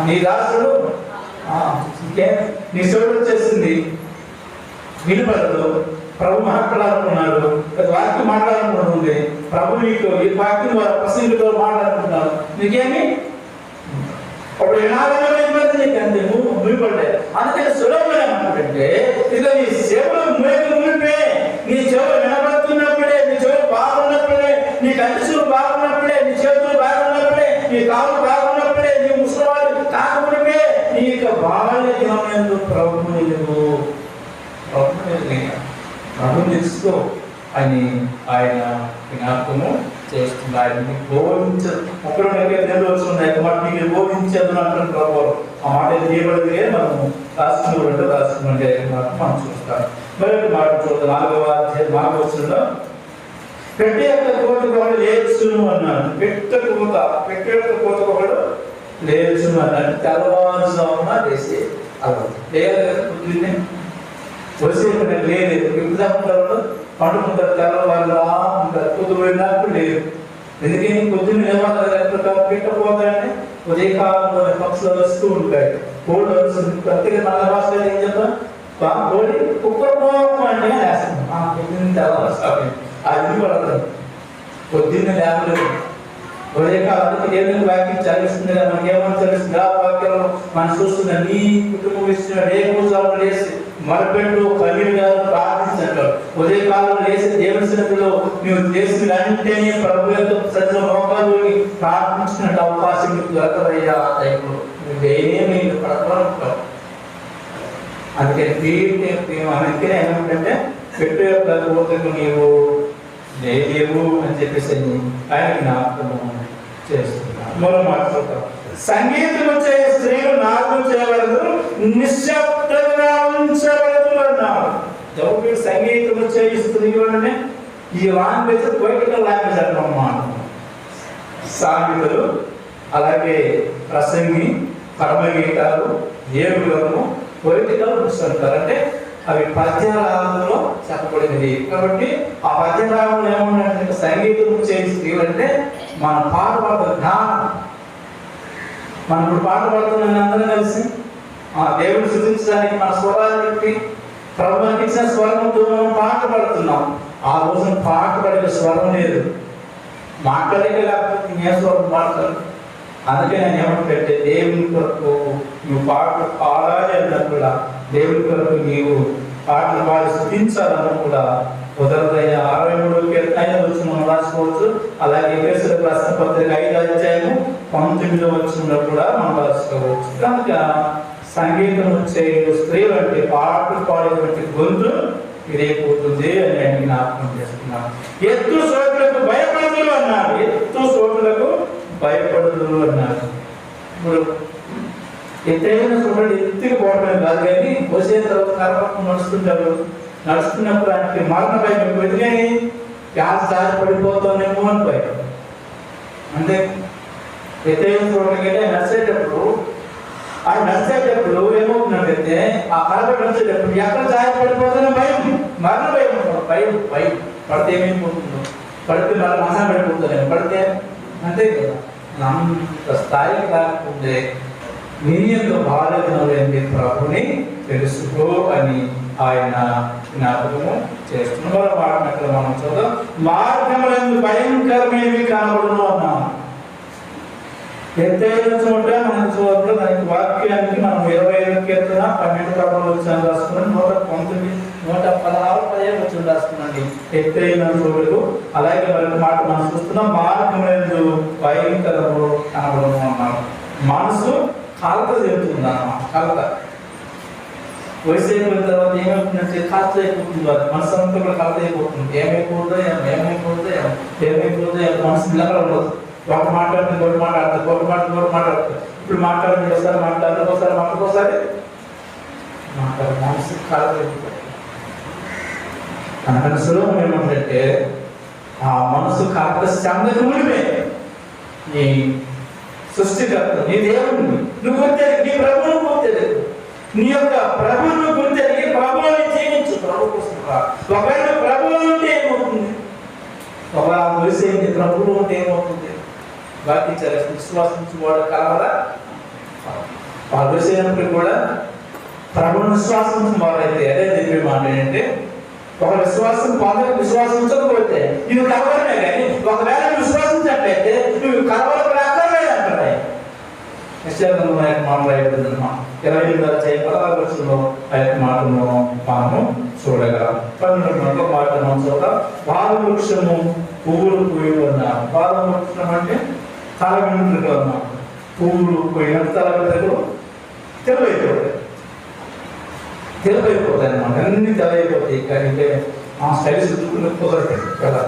నీ దాసుడు నీ చెవుడు వచ్చేసింది, వినపడదు. ప్రభు మాట్లాడుకున్నాడు, వాక్యం మాట్లాడుకుంటుంది. ప్రభు నీకు ఈ వాక్యం ప్రసంగితో మాట్లాడుకుంటున్నాడు, నీకేమి అప్పుడు వినాలనే ఇబ్బంది నీకు అంతే. నువ్వు మునిపడ్డా. అందుకని సులభంగా ఏమంటాడంటే, ఇక నీ చెవులు మునిపే, నీ చెవులు వినబడుతున్నప్పుడే, నీ చెవులు బాగున్నప్పుడే, నీ కంటిసులు బాగున్నప్పుడే, నీ చేతులు బాగున్నప్పుడే, నీ కాళ్ళు బాగున్నప్పుడే, నీ ముసలివాళ్ళు కాకమునిపే నీ యొక్క బాల్య దినమందు ప్రభువుని తెలుసుకో అని ఆయన జ్ఞాపకము చేస్తుంది. ఆయన బోధించదు. 31 వస్తుంది, మాట నీకు బోధించదు అంటారు ప్రభు. ఆ మాట చేయబడితే మనము రాసుకుంటే మనం చూస్తాం. మరొక మాట చూద్దాం. 4వ వచనంలో పెట్టె యొక్క కోతకు ఒకడు లేచును అన్నాడు. పెట్టె యొక్క కోతకు ఒకడు లేచును అన్నాడు. తెల్లవారుజామున లేచి అలా పొద్దున్నే వచ్చే లేదు. ఎప్పుడు పండుకుంటారు, తెల్లవారులా ఉంటారు, పొద్దుపోయినప్పుడు లేదు. ఎందుకని పొద్దున్న పెట్టకపోతాయంటే ఉదయకాలంలో పక్షులు వస్తూ ఉంటాయి, కోళ్ళు వస్తుంది. ప్రత్యేక నల్ల భాషలో ఏం చెప్తాం, కోడి కుక్కర్ అంటే వేస్తాం. పొద్దున్న తెల్లవారు అది పడతాం, పొద్దున్న లేవలేదు. ఉదయకాలానికి దేవునికి వాక్యం చదివిస్తుంది కదా, మనకి ఏమని చదివిస్తుంది? ఆ వాక్యంలో మనం చూస్తున్నా నీ కుటుంబం ఇస్తున్నాడు. ఏ పూజలు లేసి మరపెట్టు కన్నీరుగా ప్రార్థించాడు. ఉదయకాలంలో లేసి దేవుని సన్నిధిలో నువ్వు చేసిన వెంటనే ప్రభు యొక్క సజ్జల మోకాలుని ప్రార్థించినట్టు అవకాశం నీకు దొరకదయ్యా. ఆ టైంలో నువ్వేమీ పడతావు. అందుకని అందుకనే ఏమంటే పెట్టు యొక్క కోతకు నీవు లేవు అని చెప్పేసి ఆయన జ్ఞాపకం చేస్తున్నా. మరో మాట్లాడతాం. సంగీతం వచ్చే స్త్రీలు నాగం చేయవలదు, నిశ్శబ్దంగా ఉంచవలదు అన్నారు. ఎవరు సంగీతం వచ్చే స్త్రీలు అంటే ఈ లాంగ్వేజ్ పొలిటికల్ లాంగ్వేజ్ అంటున్నాం. సాంఘికులు, అలాగే ప్రసంగి, పరమగీతాలు, ఏడులను పొలిటికల్ బుక్స్ అంటారు. అంటే అవి పద్యరాగంలో చెప్పబడినది. కాబట్టి ఆ పద్యరాగంలో ఏమన్నా సంగీతం చేసే స్త్రీలు అంటే మన పాట పాడుతున్న జ్ఞానం. మనం ఇప్పుడు పాట పాడుతున్నాం అందరం కలిసి దేవుని సృజించడానికి మన స్వరాలు పెట్టి ప్రభుత్వానికి ఇచ్చిన స్వరంతో మనం పాట పాడుతున్నాం. ఆ రోజున పాట పడిన స్వరం లేదు, మాట్లాడేది లేకపోతే ఏ స్వరం పాడతారు. అందుకే నేను ఏమంటే దేవుని కొరకు నువ్వు పాటలు పాడాలి అన్నప్పుడు దేవుని కొరకు నీవు పాటలు పాడి స్థుతించాలన్న కూడా కుదరదైన 63 కీర్తన వచ్చిన రాసుకోవచ్చు. అలాగే ఎఫెసీయులకు రాసిన పత్రిక 5వ అధ్యాయము 19వ వచనంలో కూడా మనం రాసుకోవచ్చు. కనుక సంగీతం వచ్చే స్త్రీలు అంటే పాటలు పాడేటువంటి గొంతు ఇదైపోతుంది అని నేను జ్ఞాపకం చేస్తున్నాను. ఎత్తు సోటులకు భయపడదు అన్నారు. ఎత్తు సోటులకు భయపడదు అన్నారు. ఇప్పుడు ఎత్తైన చూడండి, ఎత్తుకు పోవడం కాదు కానీ వచ్చే తర్వాత కరపక్కన నడుస్తుంటారు. నడుస్తున్నప్పుడు ఆయనకి మరణ భయం ఎక్కువ. కానీ గ్యాస్ దారి పడిపోతానేమో అని భయం. అంటే ఎత్తైన చూడకంటే నడిచేటప్పుడు ఏమవుతుందంటే ఆ కరపడి నడిచేటప్పుడు ఎక్కడ దారి పడిపోతానో భయం, మరణ భయం. భయం పడితే ఏమైపోతుందో, పడితే మళ్ళీ మహా పడిపోతానేమో, పడితే అంతే కదా. అంత స్థాయికి కాకపోతే నీ యొక్క బాధ్యతలు ఏంటి ప్రభుని తెలుసుకో అని ఆయన జ్ఞాపకము చేస్తున్న వాటిని మనం చూద్దాం. మార్గములందు భయంకరమైనవి కనబడును అన్నాం. ఎత్తైన చోట మనం చూడకుండా దానికి వాక్యానికి మనం 25వ కీర్తన 12వ వచనం రాసుకున్నాం. 119, 116, 15 వచనం రాసుకున్నాండి. ఎత్తైన చోటుకు. అలాగే మరొక మాట మనం చూస్తున్నాం, మార్గములందు భయంకరము కనబడును అన్నాం. మనసు కలత చెబుతుంది అన్నమాట. కలత వయసు అయిపోయిన తర్వాత ఏమైపోతుందంటే కలత అయిపోతుంది. అది మనసు అంతా కూడా కలత అయిపోతుంది. ఏమైపోతుందో మనసు నిలబడ ఉండదు. ఒక మాట్లాడుతుంది, ఒక మాట్లాడుతుంది, ఒక మాట్లాడుతుంది. ఇప్పుడు మాట్లాడుతుంది, ఒకసారి మాట్లాడుతుంది, ఒకసారి మనసు కలత అయిపోతుంది. అందుకని సులభం ఏమంటే ఆ మనసు కలత చెందక మునిపే నీ సృష్టికర్త, నీ దేవుడిని నువ్వు గుర్తెరిగి, నీ ప్రభువును గుర్తెరిగి, నీ యొక్క ప్రభువును గుర్తెరిగి ప్రభువుని జీవించు. ప్రభు కోసం ఒకవేళ ప్రభువు ఉంటే ఏమవుతుంది? ఒకవేళ తెలిసేది ప్రభువు ఉంటే ఏమవుతుంది? వాక్యం విశ్వాసించి వాడు కలవరా? వాళ్ళు వేసేటప్పుడు కూడా ప్రభువుని విశ్వాసం వారైతే అదే చెప్పే మాట ఏంటంటే, ఒక విశ్వాసం పొందక విశ్వాసం ఉంచకపోతే ఇది కలవరమే. కానీ ఒకవేళ విశ్వాసించినట్లయితే నువ్వు కలవరపడక్కర్లేదు అంటారు. మాట రాయబడిందమ్మా 28 ఆ యొక్క మాటను మనము చూడగలం. 12 మాట మనం చూడ బాల వృక్షము పువ్వులు పూయి ఉన్నారు. బాల వృక్షం అంటే తల వెంట్రుకలు అన్నమాట. పువ్వులు పోయిన తల వెంట్రుకలు తెలివైపోతాయి అన్నమాట. అన్ని తెలవైపోతాయి. కానీ ఆ స్టైల్స్ కుదరదు కదా.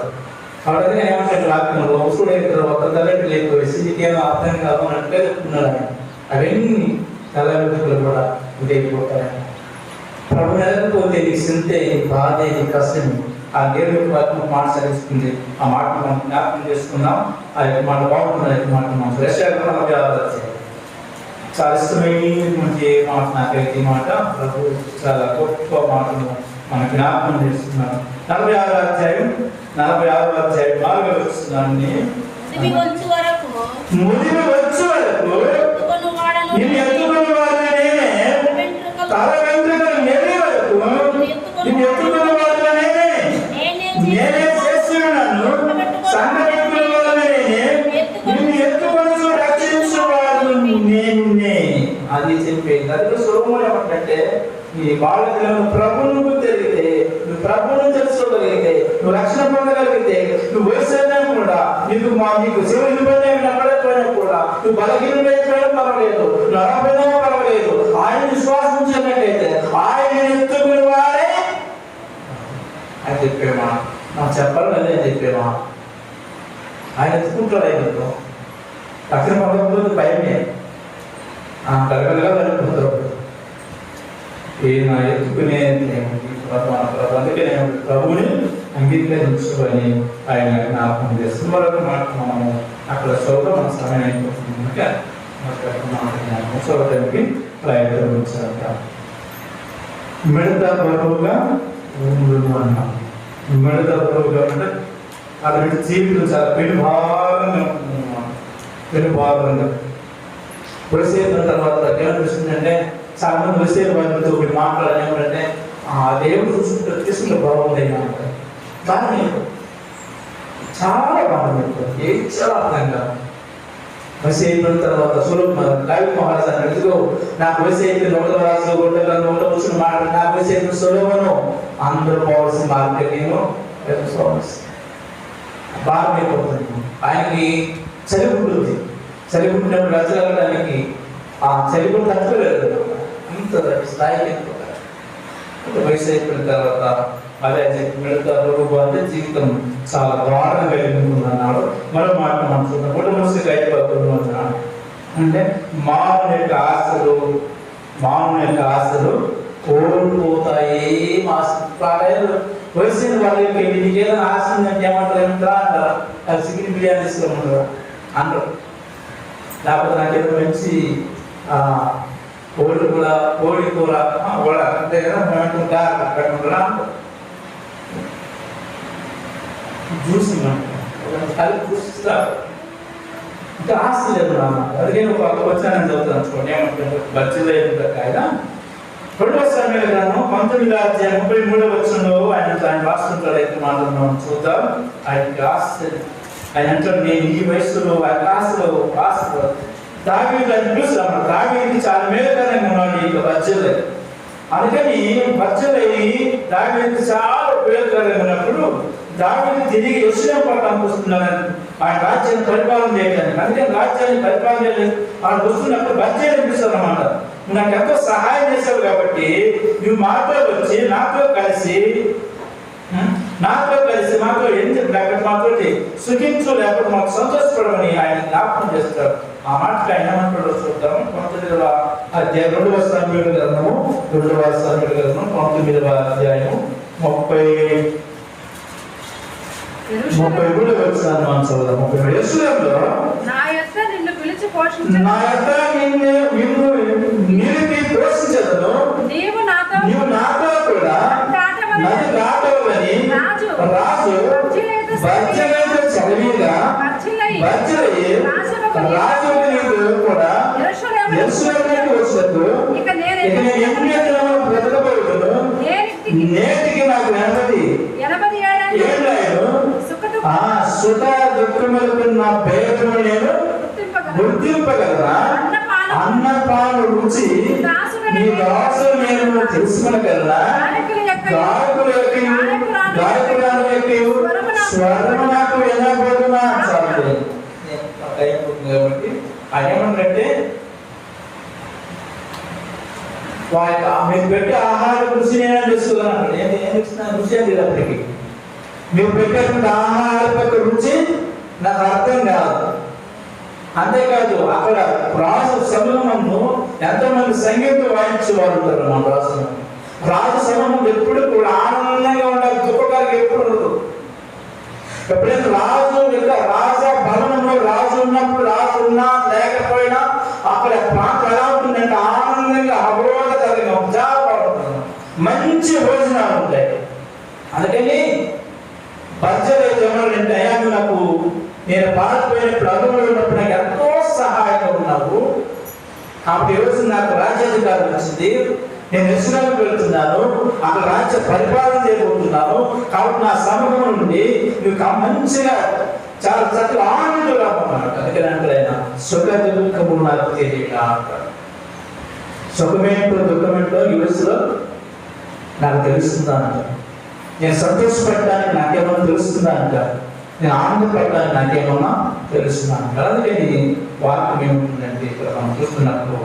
అలాగే ఏమంటే వాక్యంలో వస్తుడైన తర్వాత తలెంట్లు ఎక్కువేసి నీకేమో అర్థం కాదు అన్నట్టుగా చెప్తున్నాడు ఆయన. అవన్నీ తల వెంట్రుకలు కూడా ఇదైపోతాయి. ప్రభు నెలకపోతే నీ చింతే, నీ బాధ, నీ కష్టం ఆ దేవుడి వాక్యం మాట సరిస్తుంది. ఆ మాట మనం జ్ఞాపకం చేసుకున్నాం. ఆ యొక్క మాట బాగుంటుంది. ఆ యొక్క మాట మనం చాలా ఇష్టమైనటువంటి మాట నాకైతే మాట. ప్రభు చాలా గొప్ప మాటను మన జ్ఞాపకం చేస్తున్నాను. 46వ అధ్యాయం 4వ వస్తున్నాన్ని ముదిమి వచ్చు వరకు నిన్ను ఎత్తుకుని వారిని నేనే, తల వెంట్రుకలు నేనే వరకు నిన్ను ఎత్తుకుని వారిని నేనే చేస్తున్నాను. సంఘటన నేనే, నిన్ను ఎత్తుకొని రక్షించేవాడు నేనే. అది చెప్పేది. అది సులభం ఏమంటే, ఈ బాలకులను ప్రభువును తెలిగితే, నువ్వు ప్రభువును తెలుసుకోగలిగితే, నువ్వు రక్షణ పొందగలిగితే, నువ్వు వయసులో కూడా నీకు శివుని నమ్మలేకపోయినా కూడా, నువ్వు బలహీనమైపోయినా పర్వాలేదు, నువ్వు అరపోయినా పర్వాలేదు, ఆయన విశ్వాసం ఉంచినట్టయితే ఆయన ఎత్తుకుని వాడే అని చెప్పేమా. నాకు చెప్పాలని అదే చెప్పేమా. ఆయన ఎత్తుకుంటాడు. ఆయనతో రక్షణ పొందకపోతే భయమే. కలగలగా వెళ్ళిపోతారు. ఈయన ఎత్తుకునే అందుకే నేను ప్రభువుని అంగీకరించుకొని ఆయన జ్ఞాపకం చేస్తుంది. మరొక మాట మనము అక్కడ చదువుతా మన సమయం అయిపోతుంది కనుక చదవడానికి ప్రయత్నించాక మిడత బరువుగా అన్నాం. మిడత బరువుగా అంటే అతని జీవితం చాలా పెనుభారంగా పొడిసేసిన తర్వాత ఏమనిపిస్తుందంటే, చాలా మంది విషయాలు వారితో మాట్లాడాలి ఏమంటే, దేవుడు చూసుకుంటే తీసుకుంటే బాగుంది అంటారు. కానీ చాలా బాగుంది. చాలా అర్థంగా వయసు అయిపోయిన తర్వాత దావీదు మహారాజు అన్నాడు, ఇదిగో నాకు వయసు అయిపోయిన 1వ రాజులో కూర్చుని మాట్లాడి నాకు వయసు అయిపోయిన సొలొమోను అందరూ పోవాల్సిన మార్కెట్ నేను బాగా అయిపోతుంది. ఆయనకి చలి ఉంటుంది. చలి పుట్టినప్పుడు రచనడానికి ఆ చలి కూడా తట్టుకోలేదు. అంత స్థాయికి వయసు అయిపోయిన తర్వాత అదే మిడతారు అంటే జీవితం చాలా దారుణంగా వెళ్ళిపోతుంది అన్నాడు. మరో మాట మనం చూద్దాం. మొట్టమొదటిగా అయిపోతుంది అన్నాడు. అంటే మానవుని యొక్క ఆశలు కోల్పోతాయి. వయసు వాళ్ళకి నీకు ఏదైనా ఆశ ఉందంటే ఏమంటారు అంటారా, అది చికెన్ బిర్యానీ తీసుకోమంటారు అంటారు. లేకపోతే నాకేదో మంచి కోడి కూర అంటే కదా పెట్టుకుంటారా అంటారు. జ్యూస్ అది చూస్తారు. ఇంకా ఆశ లేదు అన్నమాట. అందుకే ఒక వచ్చానని చదువుతాను అనుకోండి. ఏమంటారు బజ్జీలో ఆయన 2వ సమూయేలు గ్రంథం 19వ అధ్యాయం 33వ వచనంలో ఆయన రాస్తుంటాడు. అయితే మాట్లాడుతున్నాం చూద్దాం. ఆయనకి ఆశ ఆయన అంటాడు, నేను ఈ వయసులో ఆయన ఆశలో దావీదు అని పిలుస్తాను. దావీదుకి చాలా మేలుకరంగా ఉన్నాడు ఈ బజ్జీలో. అందుకని బజ్జీలై దావీదుకి చాలా ఉపయోగకరంగా ఉన్నప్పుడు దావీదు తిరిగి యెరూషలేము పట్టణానికి వస్తున్నాడని, ఆయన రాజ్యాన్ని పరిపాలన చేయడానికి. అందుకని రాజ్యాన్ని పరిపాలన చేయడానికి ఆయన వస్తున్నప్పుడు బజ్జీలు అనిపిస్తుంది అన్నమాట. నువ్వు నాకు ఎంతో సహాయం చేశావు కాబట్టి నువ్వు మాతో వచ్చి నాతో కలిసి మాతో ఏం చెప్పి మాతో సుఖించు, లేకపోతే మాకు సంతోషపడమని ఆయన జ్ఞాపకం చేస్తాడు. ఆ మాటకి ఆయన ఏమంటాడో చూద్దాము. 19వ అధ్యాయం 2వ సమూయేలు గ్రంథము 19వ అధ్యాయము 33వ వచనం మనం చదువుదాం. 33 యెరూషలేములో నా యొద్ద నిన్ను పిలిచి పోషించెదను, నిలిపి పోషించెదను, నీవు నాతో కూడా నది దాటవలని రాజు బర్జిల్లయి చదివిగా రాజు కూడా యెరూషలేముకు వచ్చిన భవిష్యత్తు ఇక నేను ఎన్ని దినములు బ్రతకబోతును, నేటికి నాకు 80 ఏళ్ళు సుఖ దుఃఖములకు నా భేదము నేను గుర్తింపగలరా? అన్నపాలు రుచి నీ దాసులు నేను తెలుసుకునగలరా? గాయకుల యొక్క స్వరము నాకు వినబోతున్నా. కాబట్టి ఆయన ఏమంటే మీరు పెట్టే ఆహార రుచి నేను తెలుసుకున్నాను. ఏం ఇస్తున్నా రుచి అది అప్పటికి మీరు పెట్టేటువంటి ఆహార యొక్క రుచి నాకు అర్థం కాదు. అంతేకాదు అక్కడ రాజు సమూహంలో ఎంతోమంది సంగీతం వాయించేవారు ఉంటారు. మన రాజు సమూహం ఎప్పుడు కూడా ఆనందంగా ఉండాలి, దుఃఖకాలకు ఎప్పుడు ఉండదు. ఎప్పుడైనా రాజు రాజా భవనంలో రాజు ఉన్నప్పుడు, రాజు ఉన్నా లేకపోయినా అక్కడ ప్రాంతం ఎలా ఉంటుందంటే ఆనందంగా అభోగకరంగా ఉత్సాహపడుతుంది, మంచి భోజనాలు ఉంటాయి. అందుకని బడ్జెట్ జనాలు అంటే అయ్యా నాకు నేను పారిపోయినప్పుడు అనుభవం ఉన్నప్పుడు నాకు ఎంతో సహాయంగా ఉన్నావు. కాబట్టి ఈరోజు నాకు రాజ్యాధికారం వచ్చింది, నేను ఇస్రాయేలుకు వెళ్తున్నాను, అక్కడ రాజ్య పరిపాలన చేయబోతున్నాను. కాబట్టి నా సమూహం నుండి నువ్వు మంచిగా చాలా చక్కగా ఆనందంగా ఉన్నాడు. అందుకని అంటే ఆయన సుఖ దుఃఖము నాకు తెలియక అంటాడు. సుఖమేంటో దుఃఖమేంటో యూఎస్లో నాకు తెలుస్తుందా అంటారు. నేను సంతోషపడడానికి నాకేమన్నా తెలుస్తుందా అంటారు. నేను ఆనందపడడానికి నాకేమన్నా తెలుస్తుందా అంటారు. అందుకని వాక్యం ఏముంటుందంటే ఇక్కడ మనం చూస్తున్నప్పుడు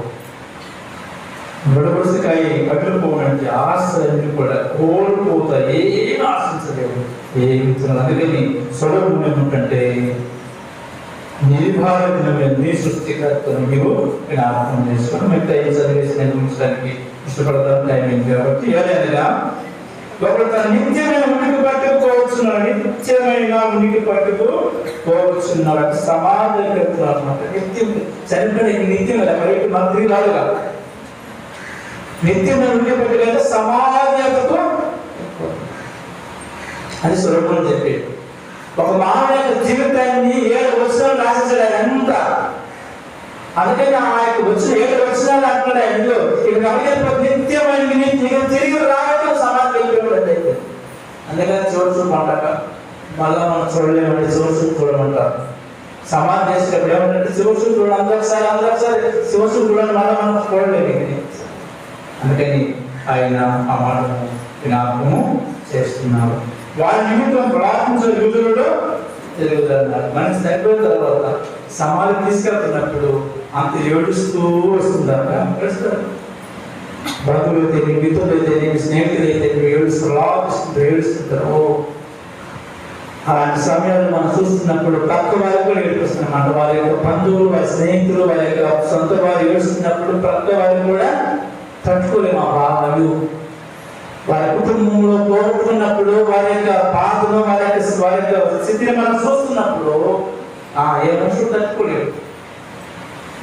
బుడబుడికాయ పగిలిపోవడానికి ఆశలన్నీ కూడా కోల్పోతాయి, ఏమి ఆశించలేవు, ఏమి. అందుకని సొలొమోను ఏమిటంటే నిర్భారతమైన నీ సృష్టికర్తను నీవు జ్ఞాపకం చేసుకుని మిగతా ఏం చదివేసి నేను ఉంచడానికి ఇష్టపడతాను టైం అయింది. కాబట్టి ఏదైనా ఒకడు తన నిత్యమైన ఉనికి పట్టుకోవచ్చున్నాడు, నిత్యమైన ఉనికి పట్టుకోవచ్చున్నాడు. సమాజకర్త అనమాట. నిత్యం చనిపోయిన నిత్యం కదా, మరి మంత్రి రాదుగా. నిత్యమైన ఉనికి పట్టుకుంటే సమాజకు అది సొలొమోను చెప్పేది. ఒక మానవ యొక్క జీవితాన్ని 7 వచనాలు రాసేసాడు ఆయన అంతా. అందుకని ఆ యొక్క వచ్చిన 7 వచనాలు అంటున్నాడు ఆయనలో. ఇక్కడ అడిగినప్పుడు నిత్యమైన తిరిగి రావడం సమాజం వెళ్ళిపోయినట్టు అయితే. అందుకని చివరి చూపు అంటాక మళ్ళా మనం చూడలేమంటే చివరి చూపు చూడమంటారు. సమాజం చేసేటప్పుడు ఏమంటే చివరి చూపు చూడండి, అందరొకసారి చివరి చూపు చూడండి, మళ్ళీ మనం చూడలేము. అందుకని ఆయన ఆ మాటను జ్ఞాపకము చేస్తున్నారు. వారి నిమిత్తం ప్రార్థించే యూదులలో జరుగుతున్నారు. మనిషి చనిపోయిన తర్వాత సమాధి తీసుకెళ్తున్నప్పుడు అంత ఏడుస్తూ వస్తుందాక బంధువులు అయితే మిత్రులు అయితే స్నేహితులు అయితే ఏడుస్తుంటారు. అలాంటి సమయాలు మనం చూస్తున్నప్పుడు పక్క వారికి కూడా ఏడుస్తున్నాం అంట. వారి యొక్క బంధువులు, వారి స్నేహితులు, వారి యొక్క సొంత వారు ఏడుస్తున్నప్పుడు పక్క వారికి కూడా తట్టుకోలేము ఆ బాధలు. వారి కుటుంబంలో పోగొట్టుకున్నప్పుడు వారి యొక్క బాధను, వారి యొక్క స్థితిని మనం చూస్తున్నప్పుడు ఏ మనుషులు తట్టుకోలేరు.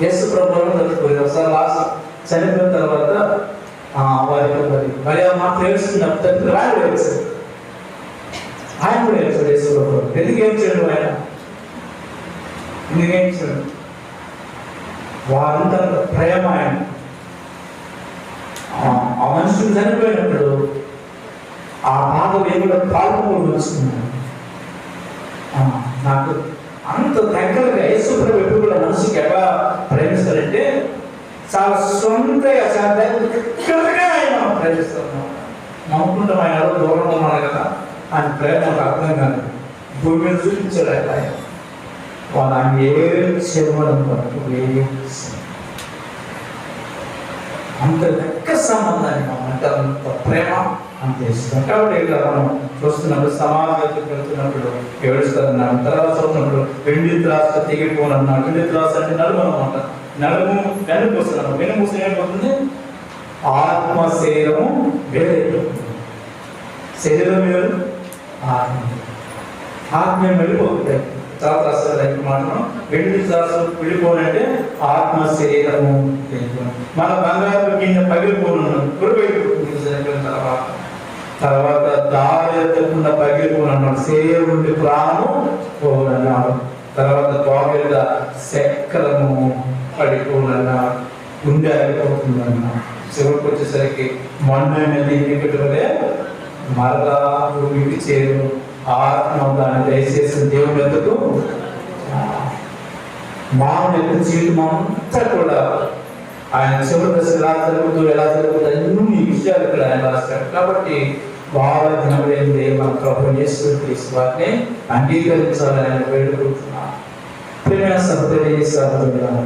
యేసు ప్రభువును తట్టుకోలేదు. ఒకసారి లాస్ట్ చనిపోయిన తర్వాత వారి మాట ఏడుస్తున్నప్పుడు తట్టుకు రాయలు వేసాడు. ఆయన కూడా ఏడ్చాడు యేసు ప్రభు. ఎందుకు ఏడ్చాడు ఆయన? ఎందుకు ఏడ్చాడు? వారంతా ప్రేమ ఆయన. ఆ మనుషులు చనిపోయినప్పుడు ఆ బాధ ఏమిటో పాల్గొని వస్తున్నాడు. నాకు అంత దగ్గరగా యేసు ప్రభు ఎప్పుడు కూడా మనసుకి ఎలా ప్రేమిస్తారంటే చాలా సొంతగా, చాలా దగ్గరగా ఆయన ప్రేమిస్తున్నాం. నమ్ముకుంటాం ఆయన ఎవరో దూరంగా ఉన్నాడు కదా, ఆయన ప్రేమ అర్థం కాదు. భూమి మీద చూపించాడు ఆయన. వాళ్ళు ఆయన ఏడ్చేవాళ్ళని పట్టుకు అంత దగ్గర సంబంధాన్ని అంటే అంత ప్రేమ అంత ఇష్టం. కాబట్టి ఇక్కడ మనం చూస్తున్నప్పుడు సమాజంలోకి వెళ్తున్నప్పుడు ఏడుస్తారన్నాడు. తర్వాత చూస్తున్నప్పుడు వెండి త్రాస తెగిపోనన్నాడు. వెండి త్రాస అంటే నడుము అనమాట. నడుము వెనుకొస్తున్నాడు. వెనుమూసి ఏమైపోతుంది? ఆత్మ శరీరము వేరైపోతుంది. శరీరం వేరు, ఆత్మ వెళ్ళిపోతుంది. చాలా రాష్ట్రాలు మాత్రం వెండి త్రాసు వెళ్ళిపోనంటే ఆత్మ శరీరము వెళ్ళిపోను. మన బంగారు కింద పగిలిపోనున్నాం, చనిపోయిన తర్వాత దారి ఎత్తకుండా పగిలిపోనన్నాడు. శరీరం నుండి ప్రాణము పోనన్నాడు. తర్వాత బాగుగా చక్రము పడిపోనన్నాడు. గుండె అయిపోతుందన్న. చివరికి వచ్చేసరికి మొన్న వలె మరలా భూమికి చేరు ఆత్మ దాన్ని దయచేసిన దేవుడు ఎందుకు మానవ జీవితం అంతా కూడా ఆయన చివరి దశ ఎలా జరుగుతుంది అన్ని విషయాలు ఇక్కడ ఆయన రాశాడు. కాబట్టి భావజ్ఞమైంది మన ప్రభు యేసు క్రీస్తు వారిని అంగీకరించాలని ఆయన వేడుకుంటున్నాను. ప్రియమైన సహోదరి సహోదరులారా,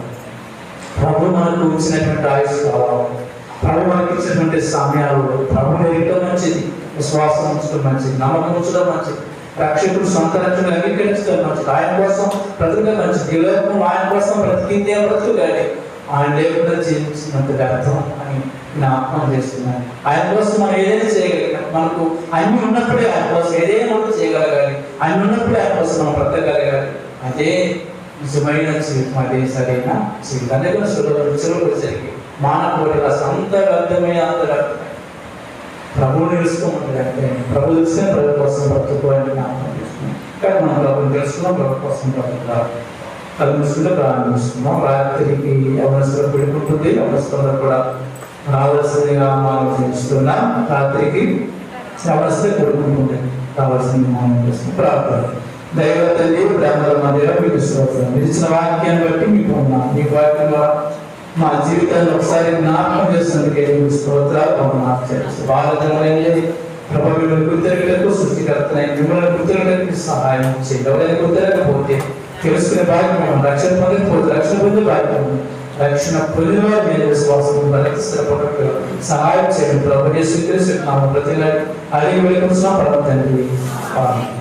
ప్రభు మనకు ఇచ్చినటువంటి ఆయుష్ కావాలి, ప్రభు మనకి ఇచ్చినటువంటి సమయాలు ప్రభుని ఎరగడం మంచిది, విశ్వాసం ఉంచడం మంచిది, నమ్మకం ఉంచడం మంచిది, రక్షకుడు సొంత రక్షణ అంగీకరించడం మంచిది, ఆయన కోసం బ్రతుక మంచిది. ఆయన కోసం బ్రతికిందే బ్రతుకు కానీ ఆయన లేకుండా జీవించినంత వ్యర్థం అని జ్ఞాపకం చేస్తున్నాను. ఆయన కోసం మనం ఏదైనా చేయగలిగాం, మనకు అన్ని ఉన్నప్పుడే ఆయన కోసం ఏదైనా చేయగలగాలి, అన్ని ఉన్నప్పుడే ఆయన కోసం మనం బ్రతకగలగాలి. అదే నిజమైన జీవితం, అదే సరైన జీవితం. అదే సులభసరికి మానవుడి అంత వ్యర్థమే అంత వ్యర్థమే. ప్రభువు తెలుసుకోమంటే ప్రభు తెలిసిన ప్రభు కోసం బ్రతుకోవాలని జ్ఞాపకం చేస్తున్నాం. కానీ మనం ప్రభుని తెలుసుకున్నాం, ప్రభు కోసం బ్రతుకుతాం. కలుసుకుంటే ప్రారంభిస్తున్నాం. రాత్రికి అవసరం పెడుకుంటుంది, అవసరంలో కూడా రావాల్సిందిగా మనం తెలుస్తున్నాం. రాత్రికి అవసరం కొడుకుంటుంది, రావాల్సింది మనం చేస్తున్నాం. ప్రార్థన. దైవ తల్లి ప్రేమల మధ్య మీకు స్తోత్రం. మీరు ఇచ్చిన వాక్యాన్ని బట్టి మీకు ఉన్నాం. మీ వాక్యంలో మా జీవితాన్ని ఒకసారి జ్ఞాపకం చేసినందుకే స్తోత్రాలు బాధజనమైనది. ప్రభావిత కృతజ్ఞతలకు సృష్టికర్తనైన మిమ్మల్ని కృతజ్ఞతకి సహాయం చేయండి. ఎవరైనా కృతజ్ఞకపోతే తెలుసుకునే భాగ్యం, రక్షణ పొందకపోతే రక్షణ పొందే భాగ్యం, రక్షణ పొందిన వారు నేను విశ్వాసం బలకి స్థిరపడకు సహాయం చేయండి. ప్రభు యేసు క్రీస్తు నామమున ప్రతిగా అడిగి వేడుకుంటున్నాం పరమ తండ్రి. ఆమేన్.